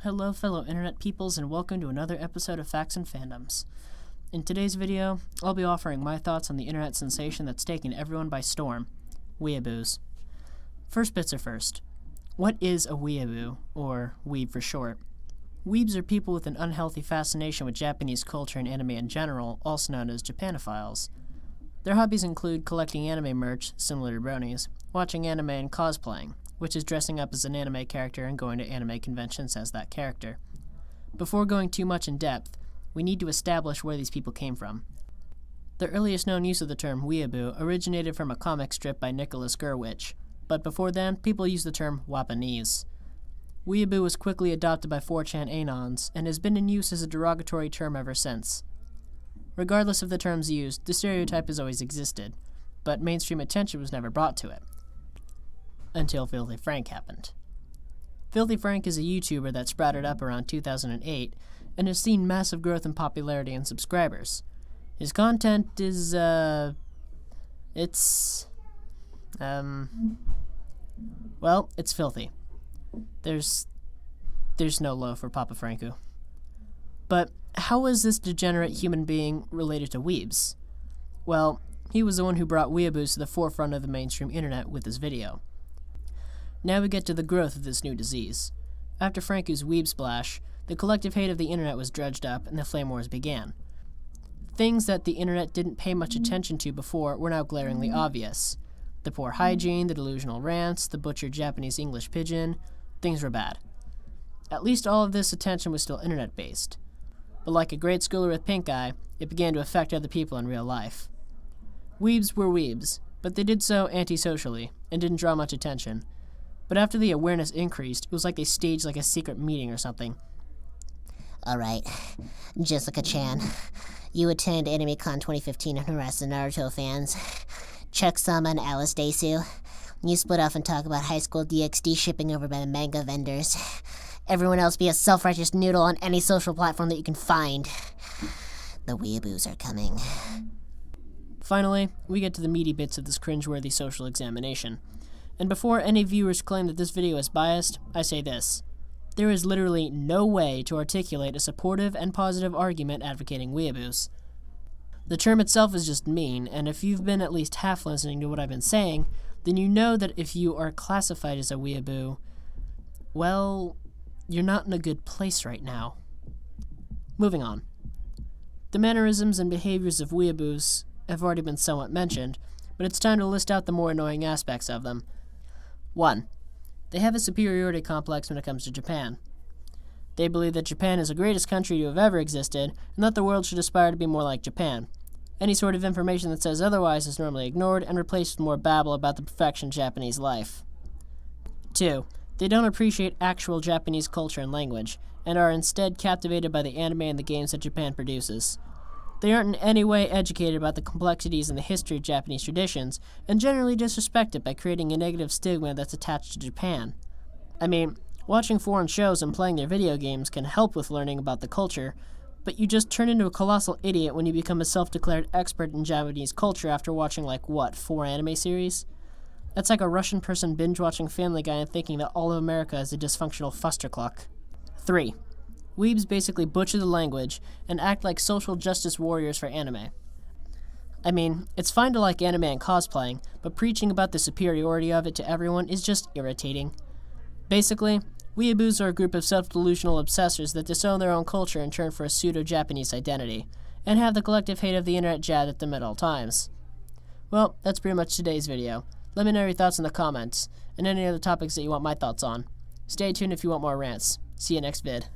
Hello fellow internet peoples and welcome to another episode of Facts and Fandoms. In today's video, I'll be offering my thoughts on the internet sensation that's taken everyone by storm, weeaboos. First bits are first. What is a weeaboo, or weeb for short? Weebs are people with an unhealthy fascination with Japanese culture and anime in general, also known as Japanophiles. Their hobbies include collecting anime merch, similar to bronies, watching anime and cosplaying, which is dressing up as an anime character and going to anime conventions as that character. Before going too much in depth, we need to establish where these people came from. The earliest known use of the term weeaboo originated from a comic strip by Nicholas Gurwitch, but before then, people used the term Wapanese. Weeaboo was quickly adopted by 4chan anons and has been in use as a derogatory term ever since. Regardless of the terms used, the stereotype has always existed, but mainstream attention was never brought to it. Until Filthy Frank happened. Filthy Frank is a YouTuber that sprouted up around 2008 and has seen massive growth in popularity and subscribers. His content is, well, it's filthy. There's no low for Papa Franku. But how is this degenerate human being related to weebs? Well, he was the one who brought weeaboos to the forefront of the mainstream internet with his video. Now we get to the growth of this new disease. After Franku's weeb splash, the collective hate of the internet was dredged up and the flame wars began. Things that the internet didn't pay much attention to before were now glaringly obvious. The poor hygiene, the delusional rants, the butchered Japanese English pidgin, things were bad. At least all of this attention was still internet-based. But like a great schooler with pink eye, it began to affect other people in real life. Weebs were weebs, but they did so antisocially and didn't draw much attention. But after the awareness increased, it was like they staged like a secret meeting or something. Alright, Jessica-chan, you attend AnimeCon 2015 and harass the Naruto fans. Chuck-sama and Alice Desu, you split off and talk about high school DxD shipping over by the manga vendors. Everyone else be a self-righteous noodle on any social platform that you can find. The weeaboos are coming. Finally, we get to the meaty bits of this cringeworthy social examination. And before any viewers claim that this video is biased, I say this. There is literally no way to articulate a supportive and positive argument advocating weeaboos. The term itself is just mean, and if you've been at least half listening to what I've been saying, then you know that if you are classified as a weeaboo, well, you're not in a good place right now. Moving on. The mannerisms and behaviors of weeaboos have already been somewhat mentioned, but it's time to list out the more annoying aspects of them. 1. They have a superiority complex when it comes to Japan. They believe that Japan is the greatest country to have ever existed, and that the world should aspire to be more like Japan. Any sort of information that says otherwise is normally ignored and replaced with more babble about the perfection of Japanese life. 2. They don't appreciate actual Japanese culture and language, and are instead captivated by the anime and the games that Japan produces. They aren't in any way educated about the complexities and the history of Japanese traditions, and generally disrespect it by creating a negative stigma that's attached to Japan. I mean, watching foreign shows and playing their video games can help with learning about the culture, but you just turn into a colossal idiot when you become a self-declared expert in Japanese culture after watching, 4 anime series? That's like a Russian person binge-watching Family Guy and thinking that all of America is a dysfunctional fustercluck. 3. Weebs basically butcher the language and act like social justice warriors for anime. I mean, it's fine to like anime and cosplaying, but preaching about the superiority of it to everyone is just irritating. Basically, weeaboos are a group of self-delusional obsessors that disown their own culture in turn for a pseudo-Japanese identity, and have the collective hate of the internet jabbed at them at all times. Well, that's pretty much today's video. Let me know your thoughts in the comments, and any other topics that you want my thoughts on. Stay tuned if you want more rants. See you next vid.